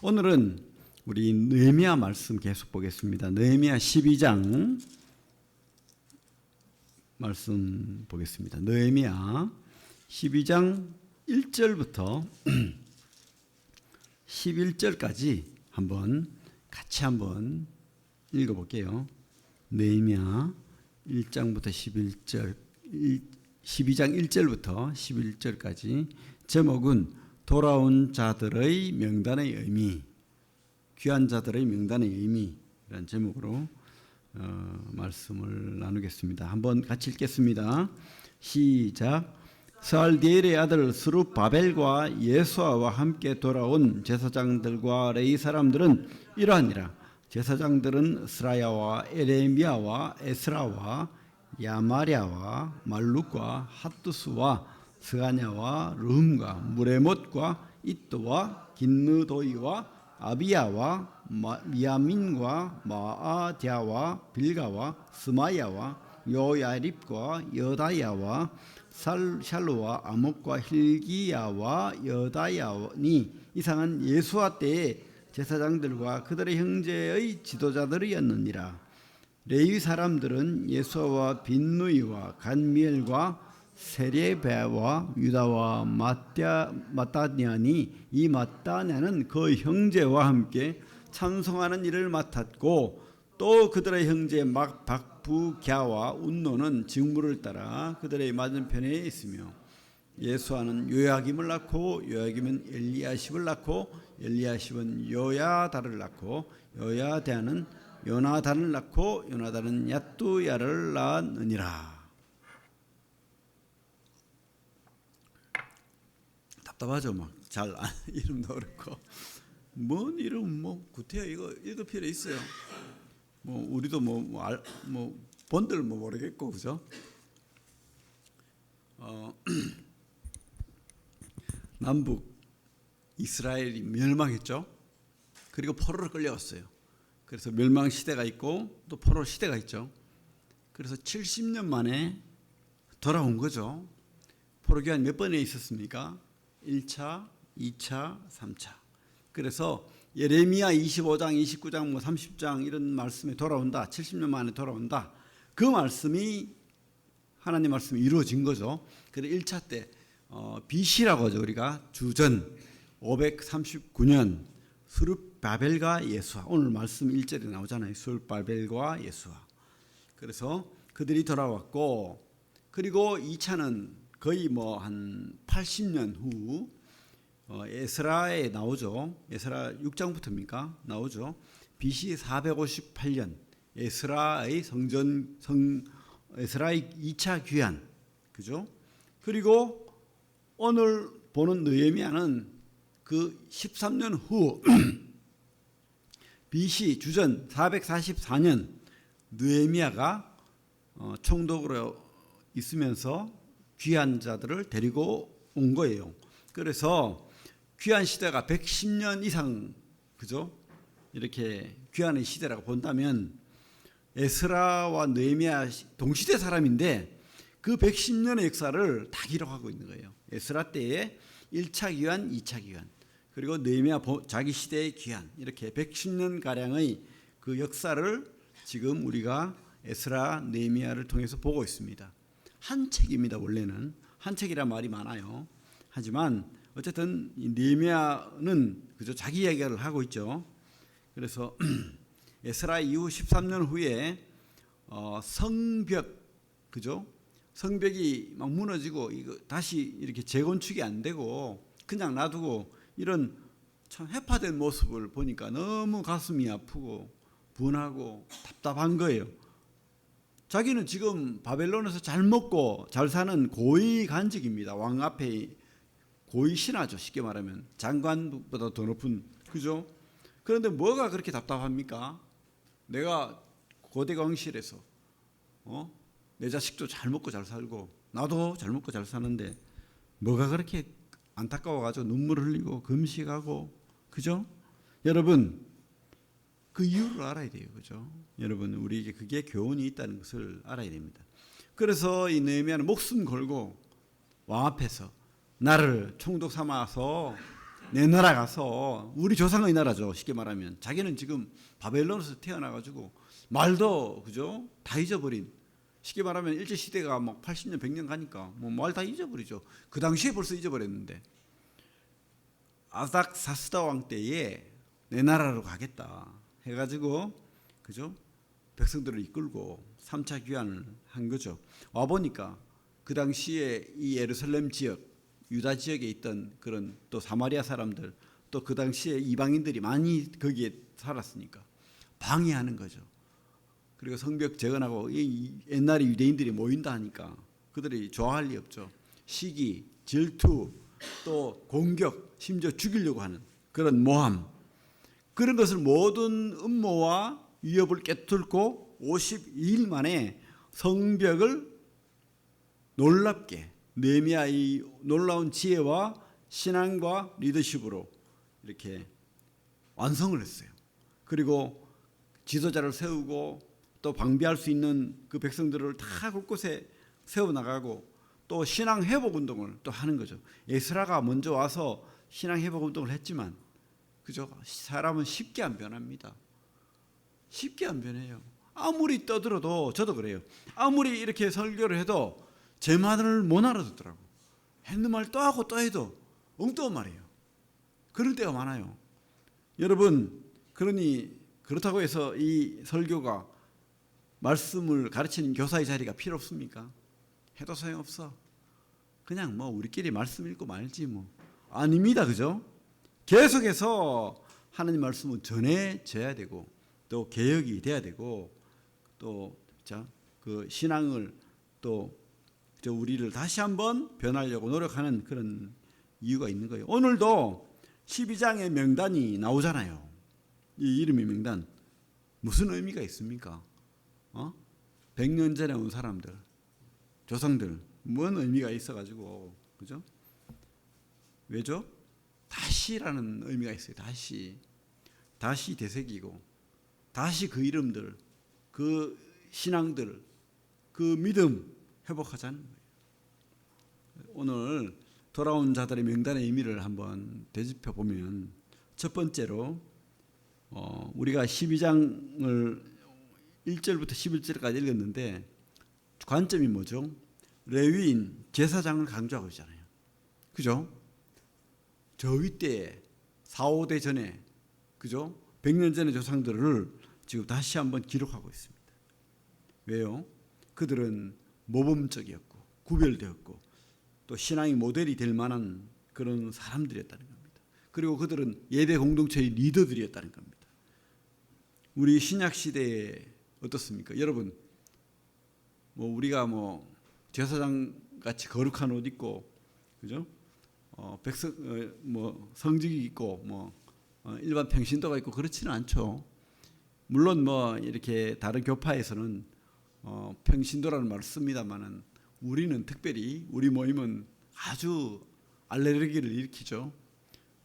오늘은 우리 느헤미야 말씀 계속 보겠습니다. 느헤미야 12장 말씀 보겠습니다. 느헤미야 12장 1절부터 11절까지 같이 한번 읽어볼게요. 느헤미야 1장부터 11절, 12장 1절부터 11절까지. 제목은 돌아온 자들의 명단의 의미, 귀한 자들의 명단의 의미라는 제목으로 말씀을 나누겠습니다. 한번 같이 읽겠습니다. 시작. 스알디엘의 아들 스룹바벨과 예수아와 함께 돌아온 제사장들과 레위 사람들은 이러하니라. 제사장들은 스라야와 에레미야와 에스라와 야마랴와 말룩과 핫두스와 스가냐와 르흠과 무레못과 이또와 긴느도이와 아비야와 미야민과 마아디아와 빌가와 스마야와 요야립과 여다야와 샬루와 아목과 힐기야와 여다야니 이상은 예수와 때의 제사장들과 그들의 형제의 지도자들이었느니라. 레위 사람들은 예수와 빈누이와 간미엘과 세레베와 유다와 마따냐니 이 마따냐는 그 형제와 함께 찬송하는 일을 맡았고 또 그들의 형제 박부갸와 운노는 직무를 따라 그들의 맞은편에 있으며 예수아는 요야김을 낳고 요야김은 엘리야십을 낳고 엘리야십은 요야다를 낳고 요야다는 요나단을 낳고 요나단은 야뚜야를 낳았느니라. 답답하죠. 막 잘 이름도 어렵고 뭔 이름 구태여 이거 읽을 필요 있어요. 우리도 본들 모르겠고 그죠? 남북 이스라엘이 멸망했죠. 그리고 포로로 끌려왔어요. 그래서 멸망 시대가 있고 또 포로 시대가 있죠. 그래서 70년 만에 돌아온 거죠. 포로 기간 몇 번에 있었습니까? 1차, 2차, 3차. 그래서 예레미야 25장, 29장, 30장 이런 말씀에 돌아온다. 70년 만에 돌아온다. 그 말씀이 하나님 말씀이 이루어진 거죠. 그래서 1차 때 BC라고 하죠. 우리가 주전 539년 스룹바벨과 예수아. 오늘 말씀 1절에 나오잖아요. 스룹바벨과 예수아. 그래서 그들이 돌아왔고 그리고 2차는 거의 한 80년 후 에스라에 나오죠. 에스라 6장부터입니까? 나오죠. BC 458년 에스라의 에스라의 2차 귀환. 그죠? 그리고 오늘 보는 느헤미야는 그 13년 후 BC 주전 444년 느헤미야가 총독으로 있으면서 귀한 자들을 데리고 온 거예요. 그래서 귀한 시대가 110년 이상, 그죠? 이렇게 귀한의 시대라고 본다면 에스라와 느헤미야 동시대 사람인데 그 110년의 역사를 다 기록하고 있는 거예요. 에스라 때의 1차 귀환, 2차 귀환, 그리고 느헤미야 자기 시대의 귀환, 이렇게 110년 가량의 그 역사를 지금 우리가 에스라, 느헤미야를 통해서 보고 있습니다. 한 책입니다. 원래는 한 책이란 말이 많아요. 하지만 어쨌든 느헤미야는 그저 자기 이야기를 하고 있죠. 그래서 에스라 이후 13년 후에 성벽, 그죠? 성벽이 막 무너지고 이거 다시 이렇게 재건축이 안 되고 그냥 놔두고 이런 참 해파된 모습을 보니까 너무 가슴이 아프고 분하고 답답한 거예요. 자기는 지금 바벨론에서 잘 먹고 잘 사는 고위 관직입니다. 왕 앞에 고위 신하죠. 쉽게 말하면 장관보다 더 높은, 그죠? 그런데 뭐가 그렇게 답답합니까? 내가 고대 왕실에서 내 자식도 잘 먹고 잘 살고 나도 잘 먹고 잘 사는데 뭐가 그렇게 안타까워가지고 눈물 흘리고 금식하고, 그죠? 여러분 그 이유를 알아야 돼요. 그죠? 여러분 우리에게 그게 교훈이 있다는 것을 알아야 됩니다. 그래서 이 느헤미야는 목숨 걸고 왕 앞에서 나를 총독 삼아서 내 나라 가서 우리 조상의 나라죠. 쉽게 말하면 자기는 지금 바벨론에서 태어나가지고 말도 그죠 다 잊어버린 쉽게 말하면 일제 시대가 막 80년 100년 가니까 뭐 말 다 잊어버리죠. 그 당시에 벌써 잊어버렸는데 아닥사스다 왕 때에 내 나라로 가겠다 해가지고 그죠 백성들을 이끌고 3차 귀환을 한 거죠. 와 보니까 그 당시에 이 예루살렘 지역 유다 지역에 있던 그런 또 사마리아 사람들 또 그 당시에 이방인들이 많이 거기에 살았으니까 방해하는 거죠. 그리고 성벽 재건하고 옛날에 유대인들이 모인다 하니까 그들이 좋아할 리 없죠. 시기, 질투, 또 공격, 심지어 죽이려고 하는 그런 모함 그런 것을 모든 음모와 위협을 깨뚫고 52일 만에 성벽을 놀랍게 느헤미야의 놀라운 지혜와 신앙과 리더십으로 이렇게 완성을 했어요. 그리고 지도자를 세우고 또 방비할 수 있는 그 백성들을 다 곳곳에 세워나가고 또 신앙 회복 운동을 또 하는 거죠. 에스라가 먼저 와서 신앙 회복 운동을 했지만 그죠? 사람은 쉽게 안 변합니다. 쉽게 안 변해요. 아무리 떠들어도 저도 그래요. 아무리 이렇게 설교를 해도 제 말을 못 알아듣더라고. 했는 말 또 하고 또 해도 엉뚱한 말이에요. 그럴 때가 많아요. 여러분 그러니 그렇다고 해서 이 설교가 말씀을 가르치는 교사의 자리가 필요 없습니까? 해도 소용없어. 그냥 뭐 우리끼리 말씀 읽고 말지 뭐. 아닙니다. 그죠? 계속해서 하나님 말씀은 전해져야 되고 또 개혁이 돼야 되고 또 그 신앙을 또 우리를 다시 한번 변하려고 노력하는 그런 이유가 있는 거예요. 오늘도 12장의 명단이 나오잖아요. 이 이름의 명단 무슨 의미가 있습니까? 100년 전에 온 사람들, 조상들 뭔 의미가 있어가지고 그죠? 왜죠? 다시라는 의미가 있어요. 다시 되새기고 다시 그 이름들, 그 신앙들, 그 믿음 회복하자는 거예요. 오늘 돌아온 자들의 명단의 의미를 한번 되짚어 보면 첫 번째로 우리가 12장을 1절부터 11절까지 읽었는데 관점이 뭐죠? 레위인 제사장을 강조하고 있잖아요. 그죠? 저 윗대에 4, 5대 전에 그죠? 100년 전의 조상들을 지금 다시 한번 기록하고 있습니다. 왜요? 그들은 모범적이었고 구별되었고 또 신앙의 모델이 될 만한 그런 사람들이었다는 겁니다. 그리고 그들은 예배 공동체의 리더들이었다는 겁니다. 우리 신약 시대에 어떻습니까? 여러분 우리가 제사장 같이 거룩한 옷 입고 그죠? 성직이 있고 일반 평신도가 있고 그렇지는 않죠. 물론 이렇게 다른 교파에서는 평신도라는 말을 씁니다만은 우리는 특별히 우리 모임은 아주 알레르기를 일으키죠.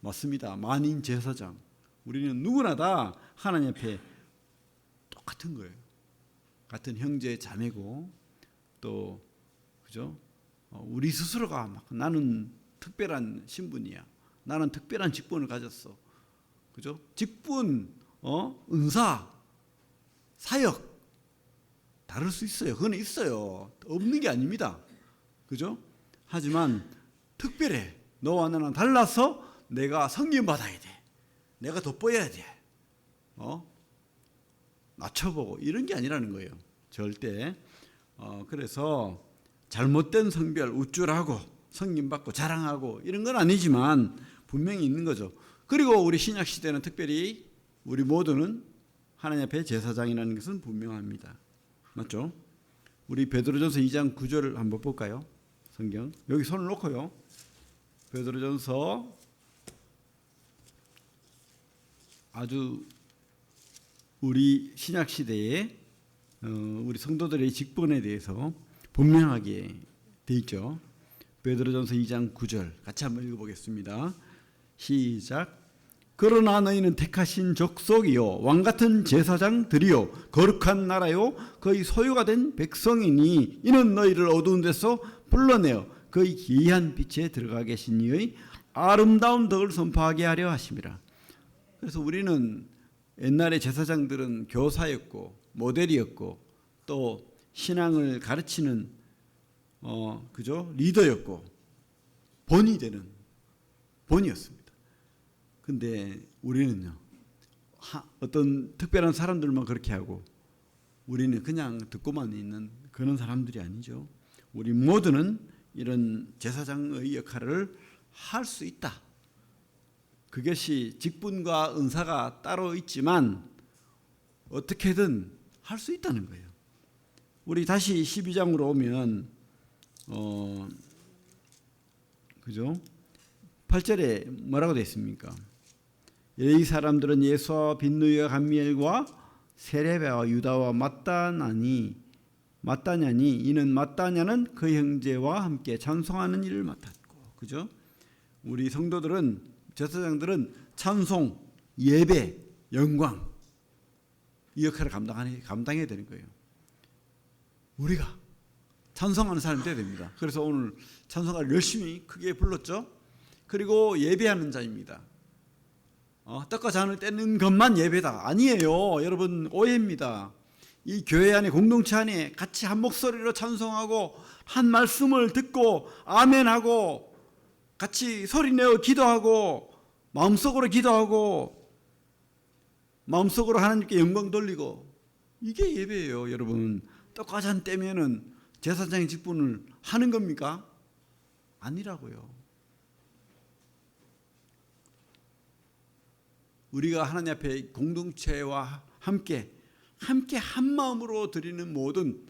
맞습니다. 만인 제사장. 우리는 누구나 다 하나님 앞에 똑같은 거예요. 같은 형제 자매고 또 그죠? 우리 스스로가 나는 특별한 신분이야. 나는 특별한 직분을 가졌어. 그죠? 직분, 은사, 사역 다를 수 있어요. 그건 있어요. 없는 게 아닙니다. 그죠? 하지만 특별해. 너와 나는 달라서 내가 성김 받아야 돼. 내가 돋보여야 돼. 낮춰보고 이런 게 아니라는 거예요. 절대. 그래서 잘못된 성별 우쭐하고 성김 받고 자랑하고 이런 건 아니지만 분명히 있는 거죠. 그리고 우리 신약 시대는 특별히 우리 모두는 하나님 앞에 제사장이라는 것은 분명합니다. 맞죠? 우리 베드로전서 2장 9절을 한번 볼까요? 성경 여기 손을 놓고요. 베드로전서 아주 우리 신약 시대에 우리 성도들의 직분에 대해서 분명하게 돼 있죠. 베드로전서 2장 9절 같이 한번 읽어보겠습니다. 시작. 그러나 너희는 택하신 족속이요 왕같은 제사장들이요 거룩한 나라요 그의 소유가 된 백성이니 이는 너희를 어두운 데서 불러내어 그의 기이한 빛에 들어가 계신 이의 아름다운 덕을 선포하게 하려 하심이라. 그래서 우리는 옛날에 제사장들은 교사였고 모델이었고 또 신앙을 가르치는 그죠? 리더였고 본이 되는 본이었습니다. 근데 우리는요, 어떤 특별한 사람들만 그렇게 하고 우리는 그냥 듣고만 있는 그런 사람들이 아니죠. 우리 모두는 이런 제사장의 역할을 할 수 있다. 그것이 직분과 은사가 따로 있지만 어떻게든 할 수 있다는 거예요. 우리 다시 12장으로 오면 그죠? 8절에 뭐라고 되어 있습니까? 이 사람들은 예수와 빈누이와 감미엘과 세레베와 유다와 마따냐니 이는 마따냐는 그 형제와 함께 찬송하는 일을 맡았고, 그죠? 우리 성도들은 제사장들은 찬송, 예배, 영광 이 역할을 감당해야 되는 거예요. 우리가 찬송하는 사람이 되어야 됩니다. 그래서 오늘 찬송가를 열심히 크게 불렀죠. 그리고 예배하는 자입니다. 떡과 잔을 떼는 것만 예배다. 아니에요. 여러분, 오해입니다. 이 교회 안에 공동체 안에 같이 한 목소리로 찬송하고 한 말씀을 듣고 아멘하고 같이 소리내어 기도하고 마음속으로 기도하고 마음속으로 하나님께 영광 돌리고, 이게 예배예요. 여러분, 떡과 잔 떼면은 제사장의 직분을 하는 겁니까? 아니라고요. 우리가 하나님 앞에 공동체와 함께 한 마음으로 드리는 모든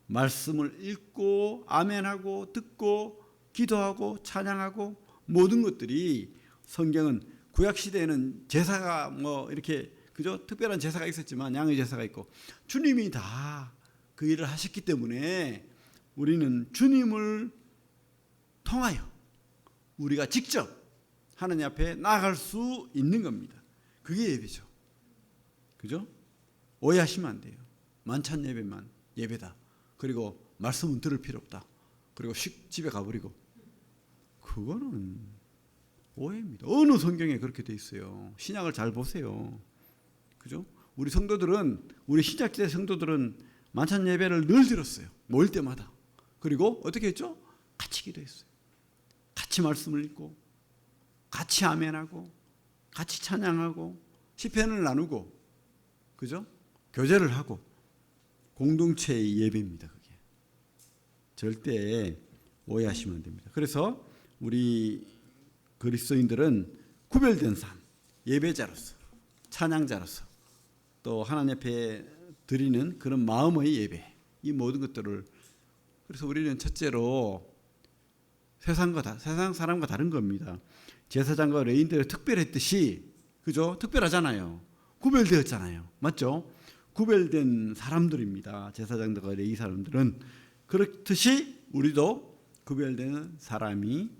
말씀을 읽고 아멘하고 듣고 기도하고 찬양하고 모든 것들이, 성경은 구약 시대에는 제사가 이렇게 그죠? 특별한 제사가 있었지만 양의 제사가 있고 주님이 다 그 일을 하셨기 때문에 우리는 주님을 통하여 우리가 직접 하나님 앞에 나아갈 수 있는 겁니다. 그게 예배죠. 그죠? 오해하시면 안 돼요. 만찬 예배만 예배다. 그리고 말씀은 들을 필요 없다. 그리고 집에 가버리고. 그거는 오해입니다. 어느 성경에 그렇게 돼 있어요. 신약을 잘 보세요. 그죠? 우리 성도들은, 우리 신약시대 성도들은 만찬 예배를 늘 드렸어요. 모일 때마다. 그리고 어떻게 했죠? 같이 기도했어요. 같이 말씀을 읽고 같이 아멘하고 같이 찬양하고 시편을 나누고, 그죠? 교제를 하고 공동체의 예배입니다. 그게 절대 오해하시면 안 됩니다. 그래서 우리 그리스도인들은 구별된 삶, 예배자로서 찬양자로서 또 하나님 앞에 드리는 그런 마음의 예배, 이 모든 것들을, 그래서 우리는 첫째로 세상 사람과 다른 겁니다. 제사장과 레위인들이 특별했듯이, 그죠? 특별하잖아요. 구별되었잖아요. 맞죠? 구별된 사람들입니다. 제사장들과 레위 사람들은. 그렇듯이 우리도 구별되는 사람이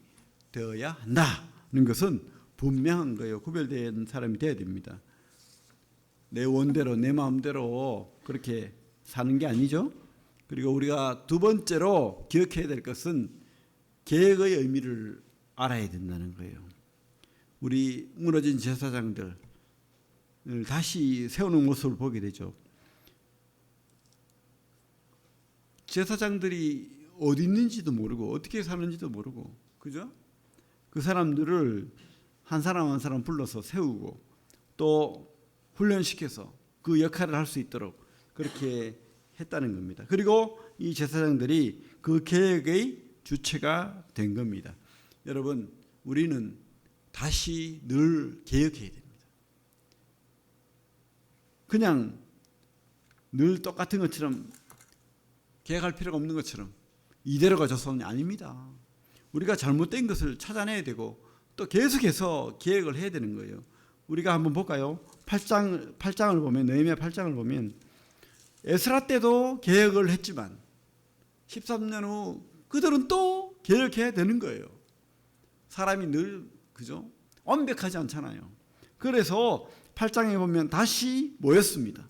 되어야 한다는 것은 분명한 거예요. 구별된 사람이 되어야 됩니다. 내 원대로 내 마음대로 그렇게 사는 게 아니죠. 그리고 우리가 두 번째로 기억해야 될 것은 계획의 의미를 알아야 된다는 거예요. 우리 무너진 제사장들을 다시 세우는 모습을 보게 되죠. 제사장들이 어디 있는지도 모르고 어떻게 사는지도 모르고, 그죠? 그 사람들을 한 사람 한 사람 불러서 세우고 또 훈련시켜서 그 역할을 할 수 있도록 그렇게 했다는 겁니다. 그리고 이 제사장들이 그 계획의 주체가 된 겁니다. 여러분, 우리는 다시 늘 개혁해야 됩니다. 그냥 늘 똑같은 것처럼 개혁할 필요가 없는 것처럼 이대로가 좋습니다. 아닙니다. 우리가 잘못된 것을 찾아내야 되고 또 계속해서 개혁을 해야 되는 거예요. 우리가 한번 볼까요? 8장을 보면, 느헤미야 8장을 보면 에스라 때도 개혁을 했지만 13년 후 그들은 또 개혁해야 되는 거예요. 사람이 늘, 그죠? 완벽하지 않잖아요. 그래서 8장에 보면 다시 모였습니다.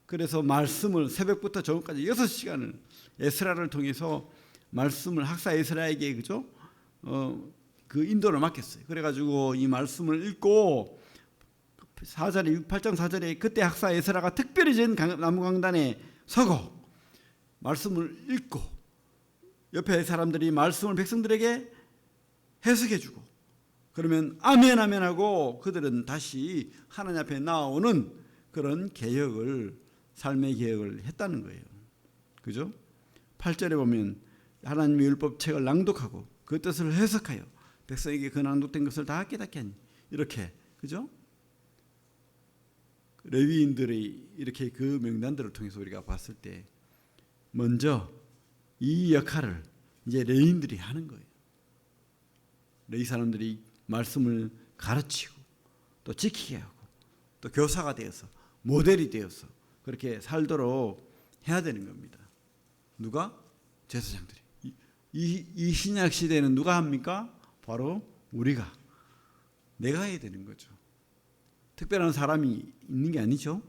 그래서 말씀을 새벽부터 저녁까지 6시간을 에스라를 통해서 말씀을 학사 에스라에게, 그죠? 그 인도를 맡겼어요. 그래가지고 이 말씀을 읽고 8장 4절에 그때 학사 에스라가 특별히 진 나무강단에 서고 말씀을 읽고 옆에 사람들이 말씀을 백성들에게 해석해주고 그러면 아멘 아멘 하고 그들은 다시 하나님 앞에 나오는 그런 개혁을 삶의 개혁을 했다는 거예요. 그죠? 8절에 보면 하나님의 율법책을 낭독하고 그 뜻을 해석하여 백성에게 그 낭독된 것을 다 깨닫게 하니 이렇게 그죠? 레위인들의 이렇게 그 명단들을 통해서 우리가 봤을 때 먼저 이 역할을 이제 레위인들이 하는 거예요. 레위 사람들이 말씀을 가르치고 또 지키게 하고 또 교사가 되어서 모델이 되어서 그렇게 살도록 해야 되는 겁니다. 누가? 제사장들이. 이 신약 시대에는 누가 합니까? 바로 우리가 내가 해야 되는 거죠. 특별한 사람이 있는 게 아니죠.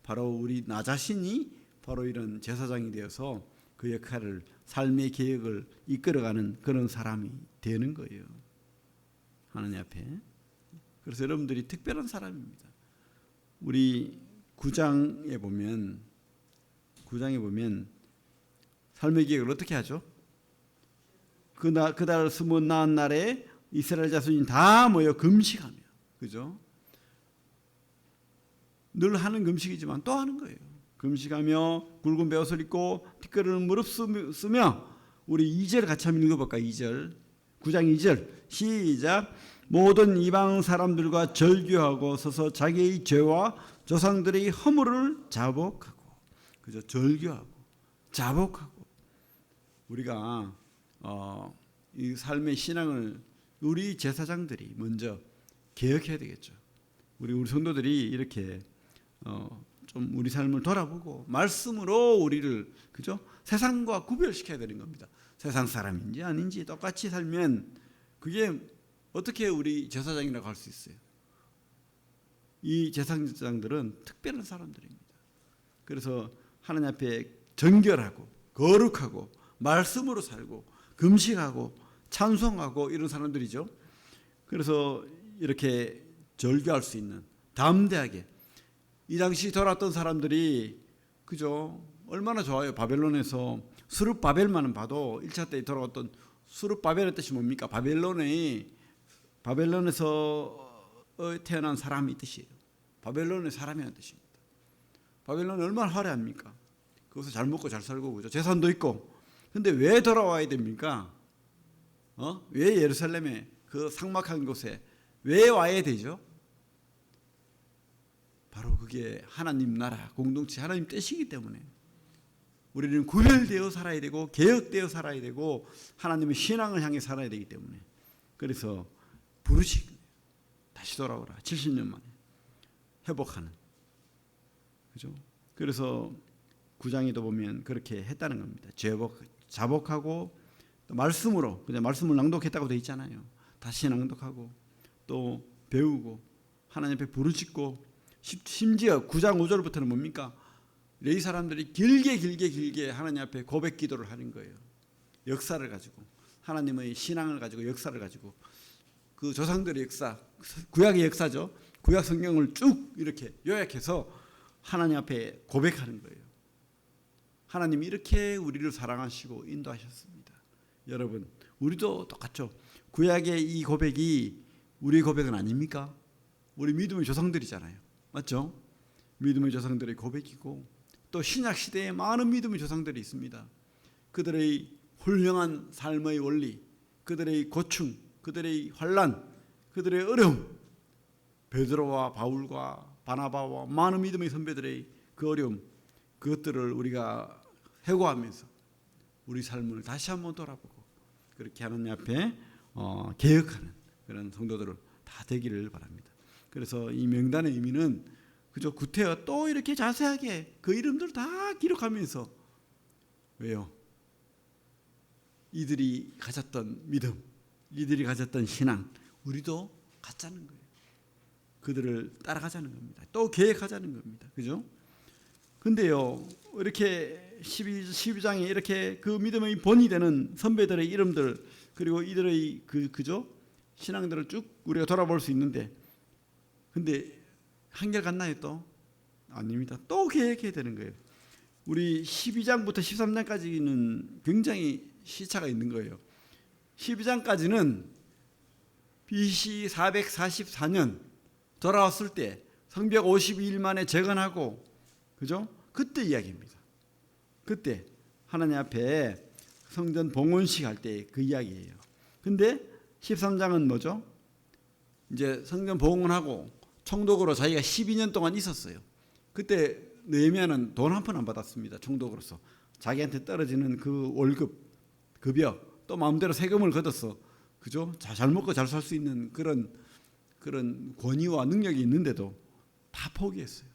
바로 우리 나 자신이 바로 이런 제사장이 되어서 그 역할을 삶의 개혁을 이끌어가는 그런 사람이 되는 거예요. 하나님 앞에. 그래서 여러분들이 특별한 사람입니다. 우리 9장에 보면 삶의 개혁을 어떻게 하죠? 그달 스무 나은 날에 이스라엘 자손이 다 모여 금식하며, 그죠? 늘 하는 금식이지만 또 하는 거예요. 금식하며 굵은 베옷을 입고 티끌을 무릅쓰며 우리 2절 같이 한번 읽어볼까요? 2절 9장 2절 시작. 모든 이방 사람들과 절규하고 서서 자기의 죄와 조상들의 허물을 자복하고, 그죠? 절규하고 자복하고. 우리가 이 삶의 신앙을 우리 제사장들이 먼저 개혁해야 되겠죠. 우리 성도들이 이렇게 좀 우리 삶을 돌아보고 말씀으로 우리를, 그죠? 세상과 구별시켜야 되는 겁니다. 세상 사람인지 아닌지 똑같이 살면 그게 어떻게 우리 제사장이라고 할 수 있어요? 이 제사장들은 특별한 사람들입니다. 그래서 하나님 앞에 정결하고 거룩하고 말씀으로 살고 금식하고 찬송하고 이런 사람들이죠. 그래서 이렇게 절규할 수 있는, 담대하게 이 당시 돌아왔던 사람들이, 그죠? 얼마나 좋아요. 바벨론에서 수룹바벨만은 봐도 1차 때 돌아왔던 수룹바벨의 뜻이 뭡니까? 바벨론에서 태어난 사람이 뜻이에요. 바벨론의 사람이라는 뜻입니다. 바벨론은 얼마나 화려합니까? 거기서 잘 먹고 잘 살고, 그죠? 재산도 있고. 근데 왜 돌아와야 됩니까? 왜 예루살렘에 그 삭막한 곳에 왜 와야 되죠? 바로 그게 하나님 나라 공동체 하나님 뜻이기 때문에 우리는 구별되어 살아야 되고 개혁되어 살아야 되고 하나님의 신앙을 향해 살아야 되기 때문에, 그래서 부르신 거예요. 다시 돌아오라. 70년 만에 회복하는, 그죠? 그래서 9장에도 보면 그렇게 했다는 겁니다. 자복하고 또 말씀으로, 그냥 말씀을 낭독했다고 되어 있잖아요. 다시 낭독하고 또 배우고 하나님 앞에 부르짖고, 심지어 9장 5절부터는 뭡니까? 레위 사람들이 길게 하나님 앞에 고백 기도를 하는 거예요. 역사를 가지고, 하나님의 신앙을 가지고, 역사를 가지고, 그 조상들의 역사, 구약의 역사죠. 구약 성경을 쭉 이렇게 요약해서 하나님 앞에 고백하는 거예요. 하나님이 이렇게 우리를 사랑하시고 인도하셨습니다. 여러분, 우리도 똑같죠. 구약의 이 고백이 우리 고백은 아닙니까? 우리 믿음의 조상들이잖아요. 맞죠? 믿음의 조상들의 고백이고, 또 신약 시대에 많은 믿음의 조상들이 있습니다. 그들의 훌륭한 삶의 원리, 그들의 고충, 그들의 환난, 그들의 어려움, 베드로와 바울과 바나바와 많은 믿음의 선배들의 그 어려움, 그것들을 우리가 회고하면서 우리 삶을 다시 한번 돌아보고 그렇게 하나님 앞에 개혁하는 그런 성도들을 다 되기를 바랍니다. 그래서 이 명단의 의미는, 그저 구태여 또 이렇게 자세하게 그 이름들 다 기록하면서, 왜요? 이들이 가졌던 믿음, 이들이 가졌던 신앙, 우리도 갖자는 거예요. 그들을 따라가자는 겁니다. 또 계획하자는 겁니다. 그죠? 근데요, 이렇게 12장에 이렇게 그 믿음의 본이 되는 선배들의 이름들, 그리고 이들의 그죠? 신앙들을 쭉 우리가 돌아볼 수 있는데, 근데 한결 같나요? 또 아닙니다. 또 계획해야 되는 거예요. 우리 12장부터 13장까지는 굉장히 시차가 있는 거예요. 12장까지는 BC 444년 돌아왔을 때 성벽 52일 만에 재건하고, 그죠? 그때 이야기입니다. 그때 하나님 앞에 성전 봉헌식 할 때 그 이야기예요. 근데 13장은 뭐죠? 이제 성전 봉헌하고 총독으로 자기가 12년 동안 있었어요. 그때 느헤미야는 돈 한 푼 안 받았습니다. 총독으로서 자기한테 떨어지는 그 월급, 급여, 또 마음대로 세금을 걷어서, 그죠? 잘 먹고 잘 살 수 있는 그런 권위와 능력이 있는데도 다 포기했어요.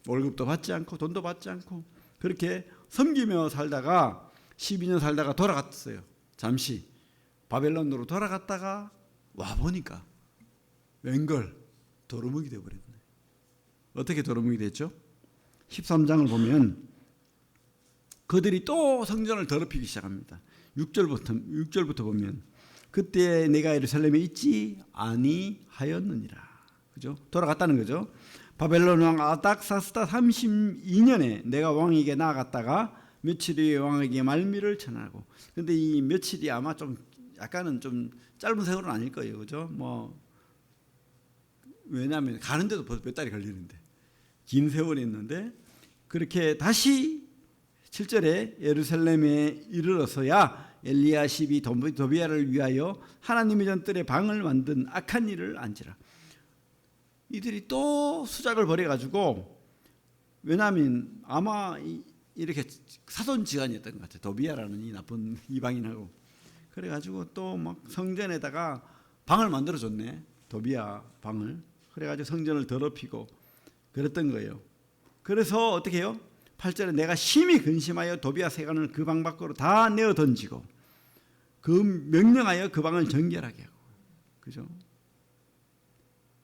월급도 받지 않고 돈도 받지 않고 그렇게 섬기며 살다가 12년 살다가 돌아갔어요. 잠시 바벨론으로 돌아갔다가 와 보니까 웬걸 도루묵이 되어버렸네. 어떻게 도루묵이 됐죠? 13장을 보면 그들이 또 성전을 더럽히기 시작합니다. 6절부터 보면 그때 내가 예루살렘에 있지 아니하였느니라. 그죠? 돌아갔다는 거죠. 바벨론 왕 아닥사스다 32년에 내가 왕에게 나아갔다가 며칠 후에 왕에게 말미를 전하고. 근데 이 며칠이 아마 좀 약간은 좀 짧은 세월은 아닐 거예요. 그죠? 뭐 왜냐하면 가는데도 벌써 몇 달이 걸리는데 긴 세월이 있는데, 그렇게 다시 7절에 예루살렘에 이르러서야 엘리야십이 도비야를 위하여 하나님의 전뜰에 방을 만든 악한 일을 안지라. 이들이 또 수작을 벌여가지고, 왜냐하면 아마 이렇게 사돈지간이었던 것 같아요. 도비야라는 이 나쁜 이방인하고. 그래가지고 또 막 성전에다가 방을 만들어줬네. 도비야 방을. 그래가지고 성전을 더럽히고 그랬던 거예요. 그래서 어떻게 해요? 8절에 내가 심히 근심하여 도비야 세간을 그 방 밖으로 다 내어 던지고 그 명령하여 그 방을 정결하게 하고. 그죠?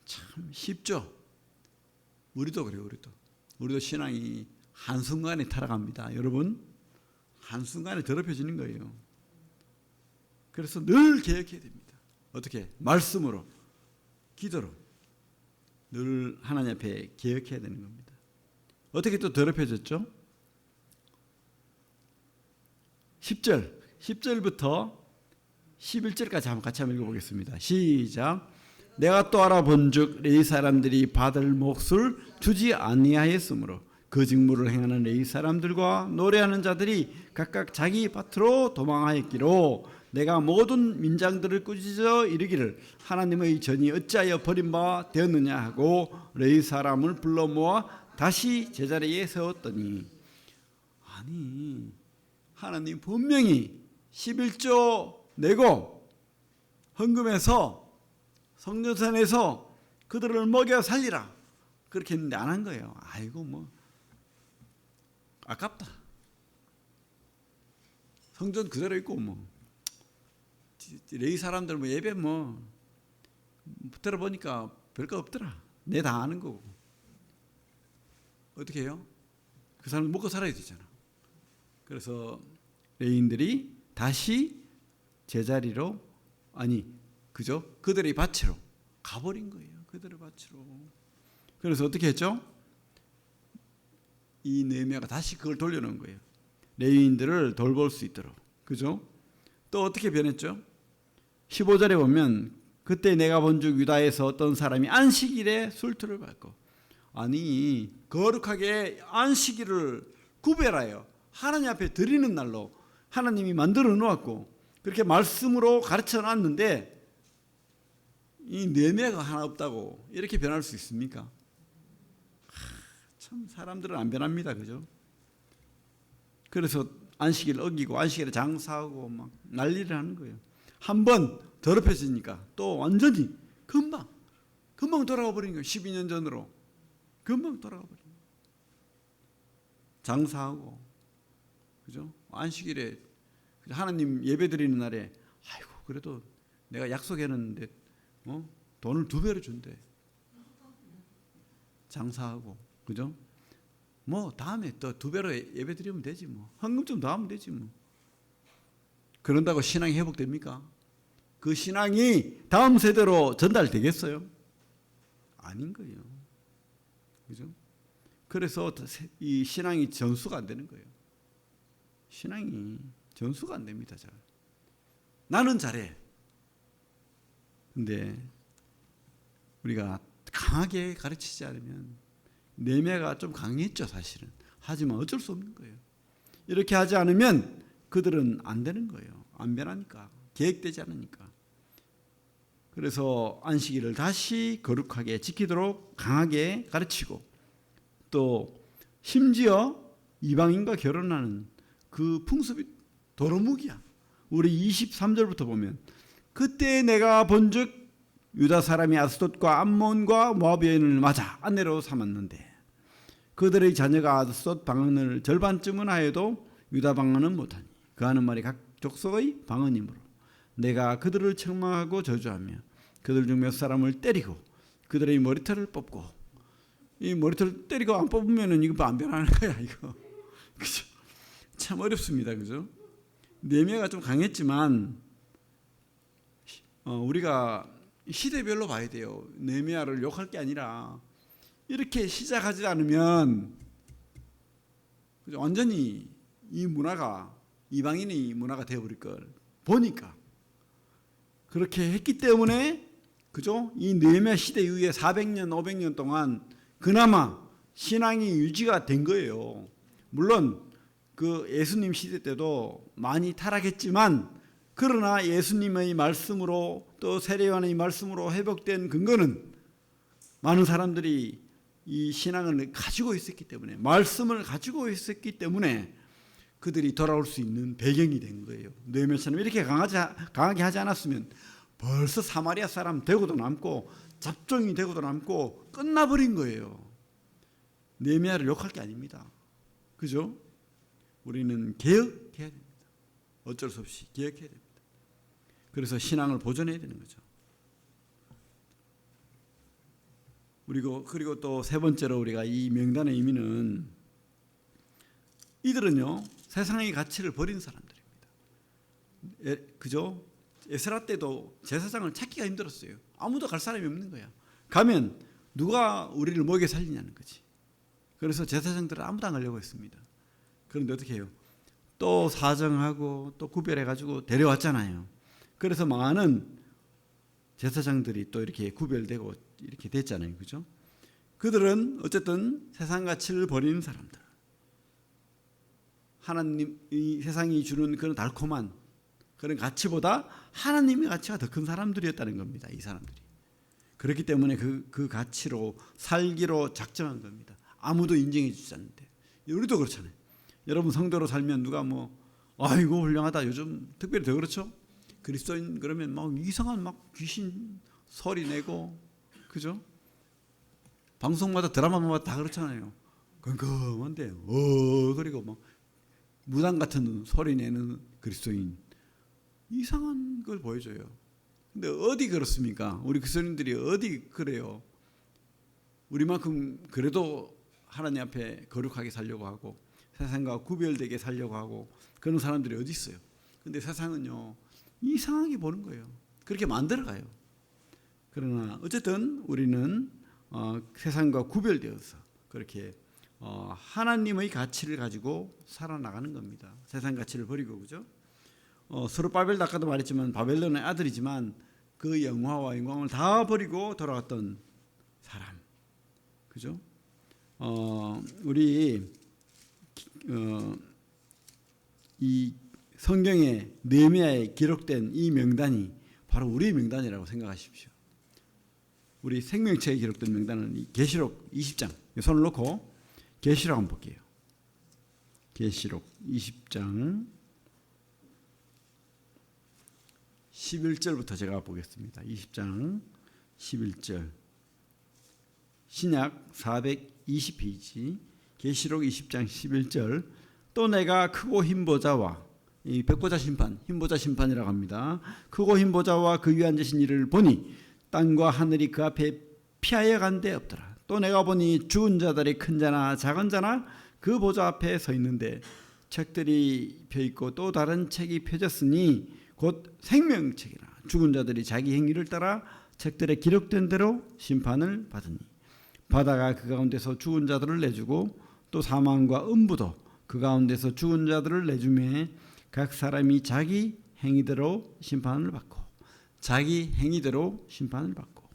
참 쉽죠? 우리도 그래요. 우리도 신앙이 한순간에 타락합니다. 여러분, 한순간에 더럽혀지는 거예요. 그래서 늘 계획해야 됩니다. 어떻게? 말씀으로, 기도로 늘 하나님 앞에 계획해야 되는 겁니다. 어떻게 또 더럽혀졌죠? 10절부터 11절까지 한번 같이 한번 읽어보겠습니다. 시작. 내가 또 알아본즉 레위 사람들이 받을 몫을 주지 아니하였으므로 그 직무를 행하는 레위 사람들과 노래하는 자들이 각각 자기 밭으로 도망하였기로 내가 모든 민장들을 꾸짖어 이르기를 하나님의 전이 어찌하여 버림바 되었느냐 하고 레위 사람을 불러 모아 다시 제자리에 세웠더니. 아니, 하나님 분명히 11조 내고 헌금해서 성전에서 그들을 먹여 살리라 그렇게 했는데 안 한 거예요. 아이고 뭐 아깝다. 성전 그대로 있고 뭐 레위 사람들 뭐 예배 뭐 들어보니까 별거 없더라. 내 다 아는 거고. 어떻게 해요? 그 사람 먹고 살아야 되잖아. 그래서 레위인들이 다시 제자리로, 아니 그죠? 그들의 밭으로 가버린 거예요. 그들의 밭으로. 그래서 어떻게 했죠? 이 느헤미야가 다시 그걸 돌려놓은 거예요. 레위인들을 돌볼 수 있도록. 그죠? 또 어떻게 변했죠? 15절에 보면 그때 내가 본즉 유다에서 어떤 사람이 안식일에 술투를 밟고. 아니 거룩하게 안식일을 구별하여 하나님 앞에 드리는 날로 하나님이 만들어 놓았고 그렇게 말씀으로 가르쳐 놨는데 이 느헤미야가 하나 없다고 이렇게 변할 수 있습니까? 참 사람들은 안 변합니다. 그죠? 그래서 안식일 어기고 안식일에 장사하고 막 난리를 하는 거예요. 한번 더럽혀지니까 또 완전히 금방 돌아가 버린 거예요. 12년 전으로 금방 돌아가 버린 거예요. 장사하고, 그죠? 안식일에 하나님 예배 드리는 날에 아이고 그래도 내가 약속했는데 돈을 2배로 준대. 장사하고, 그죠? 뭐 다음에 또 2배로 예배 드리면 되지 뭐. 헌금 좀 더 하면 되지 뭐. 그런다고 신앙이 회복됩니까? 그 신앙이 다음 세대로 전달되겠어요? 아닌 거예요. 그죠? 그래서 이 신앙이 전수가 안 되는 거예요. 신앙이 전수가 안 됩니다. 잘. 나는 잘해. 근데 우리가 강하게 가르치지 않으면, 내매가 좀 강했죠 사실은. 하지만 어쩔 수 없는 거예요. 이렇게 하지 않으면 그들은 안 되는 거예요. 안 변하니까. 계획되지 않으니까. 그래서 안식일을 다시 거룩하게 지키도록 강하게 가르치고, 또 심지어 이방인과 결혼하는 그 풍습이 도루묵이야. 우리 23절부터 보면, 그때 내가 본즉 유다 사람이 아스돗과 암몬과 모압 여인을 맞아 아내로 삼았는데 그들의 자녀가 아스돗 방언을 절반쯤은 하여도 유다 방언은 못하니 그 하는 말이 각 족속의 방언이므로 내가 그들을 책망하고 저주하며 그들 중 몇 사람을 때리고 그들의 머리털을 뽑고, 이 머리털 때리고 안 뽑으면은 이거 안 변하는 거야 이거. 그죠? 참 어렵습니다. 그죠? 느헤미야가 좀 강했지만 우리가 시대별로 봐야 돼요. 느헤미야를 욕할 게 아니라 이렇게 시작하지 않으면 완전히 이 문화가 이방인의 문화가 되어버릴 걸 보니까 그렇게 했기 때문에, 그죠? 이 느헤미야 시대 이후에 400년 500년 동안 그나마 신앙이 유지가 된 거예요. 물론 그 예수님 시대 때도 많이 타락했지만, 그러나 예수님의 말씀으로 또 세례요한의 말씀으로 회복된 근거는 많은 사람들이 이 신앙을 가지고 있었기 때문에, 말씀을 가지고 있었기 때문에 그들이 돌아올 수 있는 배경이 된 거예요. 느헤미야처럼 이렇게 강하게 하지 않았으면 벌써 사마리아 사람 되고도 남고 잡종이 되고도 남고 끝나버린 거예요. 느헤미야를 욕할 게 아닙니다. 그죠? 우리는 개혁해야 됩니다. 어쩔 수 없이 개혁해야 됩니다. 그래서 신앙을 보존해야 되는 거죠. 그리고 또 세 번째로 우리가 이 명단의 의미는, 이들은요 세상의 가치를 버린 사람들입니다. 그죠? 에스라 때도 제사장을 찾기가 힘들었어요. 아무도 갈 사람이 없는 거야. 가면 누가 우리를 먹여 살리냐는 거지. 그래서 제사장들은 아무도 안 가려고 했습니다. 그런데 어떻게 해요? 또 사정하고 또 구별해가지고 데려왔잖아요. 그래서 많은 제사장들이 또 이렇게 구별되고 이렇게 됐잖아요. 그죠? 그들은 어쨌든 세상 가치를 버리는 사람들. 하나님, 이 세상이 주는 그런 달콤한 그런 가치보다 하나님의 가치가 더 큰 사람들이었다는 겁니다. 이 사람들이. 그렇기 때문에 그 가치로 살기로 작정한 겁니다. 아무도 인정해 주지 않는데. 우리도 그렇잖아요. 여러분 성도로 살면 누가 아이고 훌륭하다. 요즘 특별히 더 그렇죠? 그리스도인 그러면 막 이상한 막 귀신 소리 내고, 그죠? 방송마다 드라마마다 다 그렇잖아요. 깜깜한데 그리고 막 무당 같은 소리 내는 그리스도인, 이상한 걸 보여줘요. 근데 어디 그렇습니까? 우리 그리스도인들이 어디 그래요? 우리만큼 그래도 하나님 앞에 거룩하게 살려고 하고 세상과 구별되게 살려고 하고 그런 사람들이 어디 있어요? 근데 세상은요 이상하게 보는 거예요. 그렇게 만들어가요. 그러나 어쨌든 우리는 세상과 구별되어서 그렇게 하나님의 가치를 가지고 살아나가는 겁니다. 세상 가치를 버리고, 그죠? 스룹바벨도 아까도 말했지만 바벨론의 아들이지만 그 영화와 영광을 다 버리고 돌아왔던 사람, 그죠? 우리 이 성경에 느헤미야에 기록된 이 명단이 바로 우리의 명단이라고 생각하십시오. 우리 생명책에 기록된 명단은 계시록 20장, 손을 놓고 계시록 한번 볼게요. 계시록 20장 11절부터 제가 보겠습니다. 20장 11절, 신약 420페이지 계시록 20장 11절. 또 내가 크고 흰 보좌와, 이 백보자 심판, 흰 보좌 심판이라고 합니다. 크고 흰 보좌와 그 위에 앉으신 이를 보니 땅과 하늘이 그 앞에 피하여 간 데 없더라. 또 내가 보니 죽은 자들이 큰 자나 작은 자나 그 보좌 앞에 서 있는데 책들이 펴있고 또 다른 책이 펴졌으니 곧 생명책이라 죽은 자들이 자기 행위를 따라 책들에 기록된 대로 심판을 받으니 바다가 그 가운데서 죽은 자들을 내주고 또 사망과 음부도 그 가운데서 죽은 자들을 내주매 각 사람이 자기 행위대로 심판을 받고 자기 행위대로 심판을 받고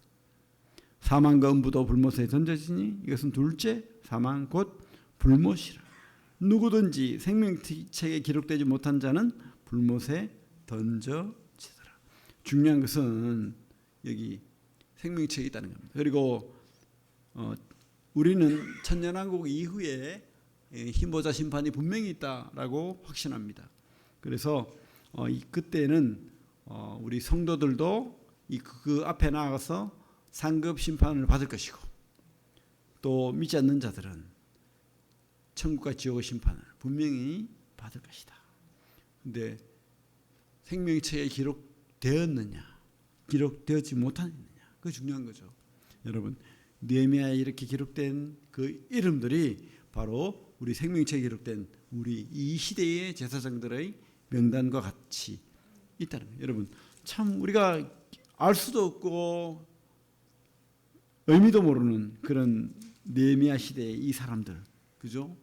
사망과 음부도 불못에 던져지니 이것은 둘째 사망 곧 불못이라. 누구든지 생명책에 기록되지 못한 자는 불못에 던져지더라. 중요한 것은 여기 생명책이 있다는 겁니다. 그리고 우리는 천년왕국 이후에 힘보자 심판이 분명히 있다라고 확신합니다. 그래서 그때는 우리 성도들도 그 앞에 나가서 상급 심판을 받을 것이고 또 믿지 않는 자들은 천국과 지옥의 심판을 분명히 받을 것이다. 그런데 생명책에 기록되었느냐 기록되지 못하느냐 그게 중요한 거죠. 여러분 느헤미야에 이렇게 기록된 그 이름들이 바로 우리 생명책에 기록된 우리 이 시대의 제사장들의 명단과 같이 있다는 거예요. 여러분 참 우리가 알 수도 없고 의미도 모르는 그런 느헤미야 시대의 이 사람들, 그죠?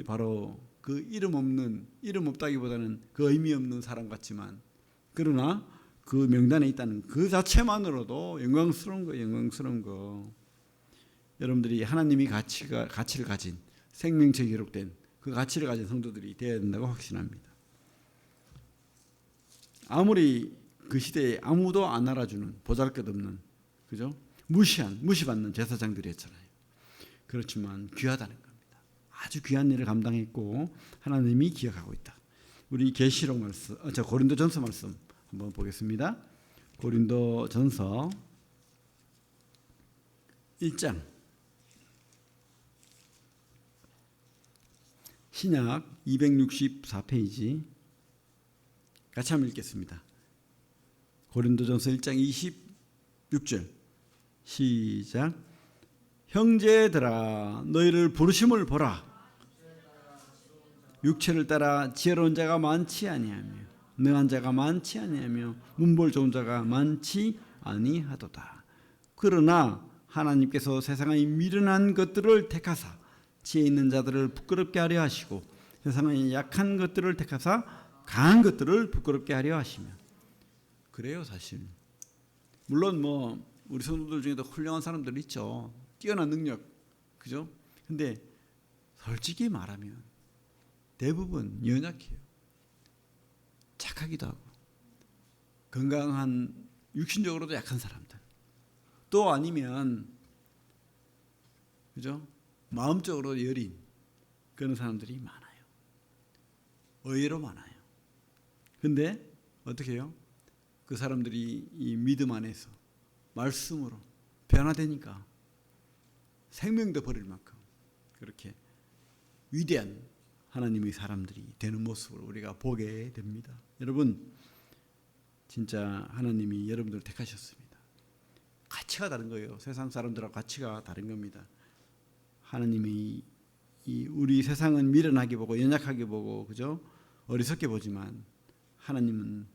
바로 그 이름 없다기보다는 그 의미 없는 사람 같지만 그러나 그 명단에 있다는 그 자체만으로도 영광스러운 거. 여러분들이 하나님이 가치를 가진 생명책에 기록된 그 가치를 가진 성도들이 되어야 된다고 확신합니다. 아무리 그 시대에 아무도 안 알아주는 보잘것없는 그죠? 무시받는 제사장들이었잖아요. 그렇지만 귀하다는 겁니다. 아주 귀한 일을 감당했고 하나님이 기억하고 있다. 우리 계시록 말씀, 고린도전서 말씀 한번 보겠습니다. 고린도전서 1장 신약 264페이지 같이 한번 읽겠습니다. 고린도전서 1장 26절 시작. 형제들아 너희를 부르심을 보라. 육체를 따라 지혜로운 자가 많지 아니하며 능한 자가 많지 아니하며 문벌 좋은 자가 많지 아니하도다. 그러나 하나님께서 세상의 미련한 것들을 택하사 지혜 있는 자들을 부끄럽게 하려 하시고 세상의 약한 것들을 택하사 강한 것들을 부끄럽게 하려 하시며. 그래요. 사실 물론 우리 성도들 중에도 훌륭한 사람들 있죠. 뛰어난 능력, 그죠? 근데 솔직히 말하면 대부분 연약해요. 착하기도 하고 건강한 육신적으로도 약한 사람들, 또 아니면 그죠? 마음적으로 여린 그런 사람들이 많아요. 의외로 많아요. 근데 어떻게 해요? 그 사람들이 이 믿음 안에서 말씀으로 변화되니까 생명도 버릴 만큼 그렇게 위대한 하나님의 사람들이 되는 모습을 우리가 보게 됩니다. 여러분 진짜 하나님이 여러분들을 택하셨습니다. 가치가 다른 거예요. 세상 사람들하고 가치가 다른 겁니다. 하나님이 우리 세상은 미련하게 보고 연약하게 보고 그죠? 어리석게 보지만 하나님은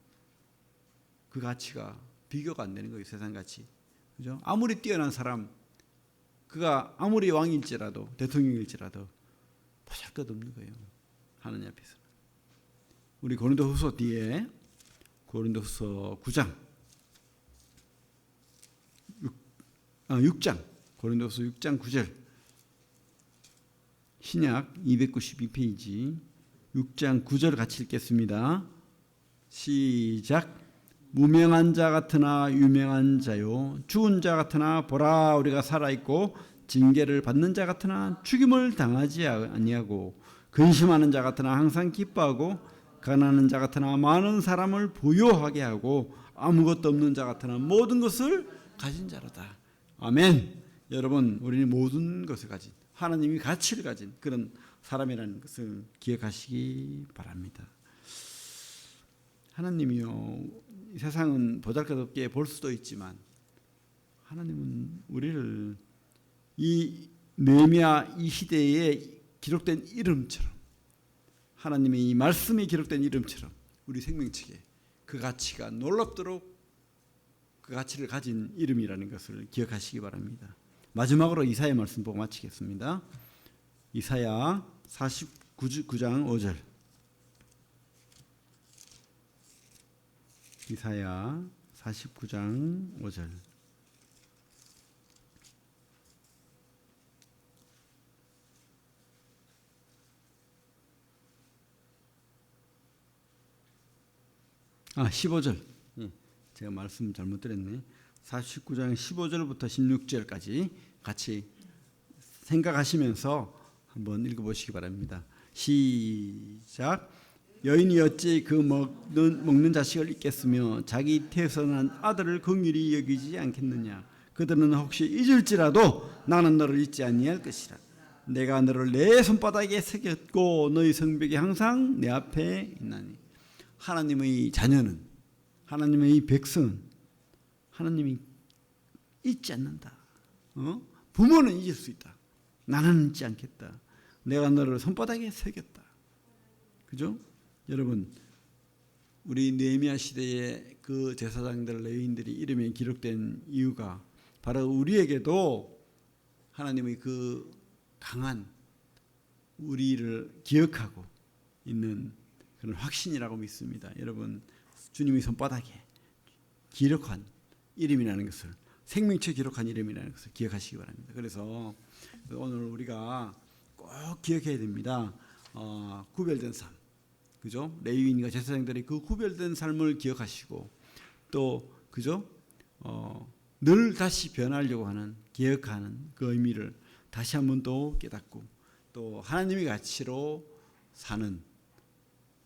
그 가치가 비교가 안 되는 거예요. 세상 가치. 그죠? 아무리 뛰어난 사람, 그가 아무리 왕일지라도 대통령일지라도 보잘것없는 거예요. 하나님 앞에서. 우리 고린도후서 뒤에 고린도후서 6장 고린도후서 6장 9절 신약 292페이지 6장 9절 같이 읽겠습니다. 시작. 무명한 자 같으나 유명한 자요 죽은 자 같으나 보라 우리가 살아있고 징계를 받는 자 같으나 죽임을 당하지 아니하고 근심하는 자 같으나 항상 기뻐하고 가난한 자 같으나 많은 사람을 부요하게 하고 아무것도 없는 자 같으나 모든 것을 가진 자로다. 아멘. 여러분 우리는 모든 것을 가진 하나님이 가치를 가진 그런 사람이라는 것을 기억하시기 바랍니다. 하나님이요 세상은 보잘것없게 볼 수도 있지만 하나님은 우리를 이 느헤미야 이 시대에 기록된 이름처럼 하나님의 이 말씀이 기록된 이름처럼 우리 생명책에 그 가치가 놀랍도록 그 가치를 가진 이름이라는 것을 기억하시기 바랍니다. 마지막으로 이사야 말씀 보고 마치겠습니다. 이사야 49장 5절. 이사야 49장 5절. 아, 15절. 제가 말씀 잘못 드렸네. 49장 15절부터 16절까지 같이 생각하시면서 한번 읽어보시기 바랍니다. 시작. 여인이 어찌 그 먹는 자식을 잊겠으며 자기 태어난 아들을 긍휼히 여기지 않겠느냐. 그들은 혹시 잊을지라도 나는 너를 잊지 아니할 것이라. 내가 너를 내 손바닥에 새겼고 너희 성벽이 항상 내 앞에 있나니. 하나님의 자녀는, 하나님의 백성은 하나님이 잊지 않는다. 부모는 잊을 수 있다. 나는 잊지 않겠다. 내가 너를 손바닥에 새겼다. 그죠? 여러분, 우리 느헤미야 시대의 그 제사장들, 레위인들이 이름에 기록된 이유가 바로 우리에게도 하나님의 그 강한 우리를 기억하고 있는 그런 확신이라고 믿습니다. 여러분, 주님의 손바닥에 기록한 이름이라는 것을, 생명체 기록한 이름이라는 것을 기억하시기 바랍니다. 그래서 오늘 우리가 꼭 기억해야 됩니다. 구별된 삶, 그죠? 레위인과 제사장들이 그 구별된 삶을 기억하시고 또 그죠? 늘 다시 변하려고 하는, 기억하는 그 의미를 다시 한번 또 깨닫고 또 하나님의 가치로 사는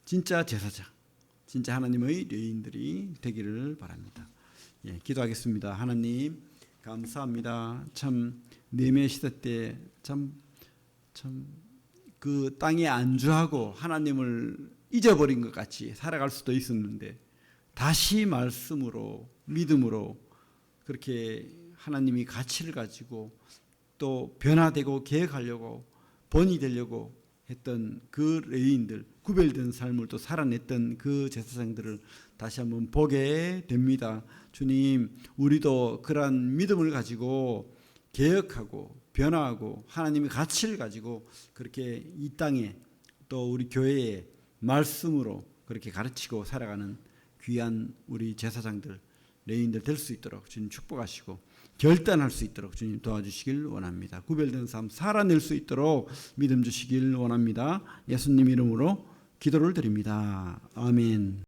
진짜 제사장, 진짜 하나님의 레위인들이 되기를 바랍니다. 예, 기도하겠습니다. 하나님 감사합니다. 참 느헤미야 시대 때 참 그 땅에 안주하고 하나님을 잊어버린 것 같이 살아갈 수도 있었는데 다시 말씀으로, 믿음으로 그렇게 하나님이 가치를 가지고 또 변화되고 계획하려고 본이 되려고 했던 그 레위인들, 구별된 삶을 또 살아냈던 그 제사장들을 다시 한번 보게 됩니다. 주님, 우리도 그러한 믿음을 가지고 개혁하고 변화하고 하나님의 가치를 가지고 그렇게 이 땅에 또 우리 교회에 말씀으로 그렇게 가르치고 살아가는 귀한 우리 제사장들, 레위인들 될 수 있도록 주님 축복하시고 결단할 수 있도록 주님 도와주시길 원합니다. 구별된 삶 살아낼 수 있도록 믿음 주시길 원합니다. 예수님 이름으로 기도를 드립니다. 아멘.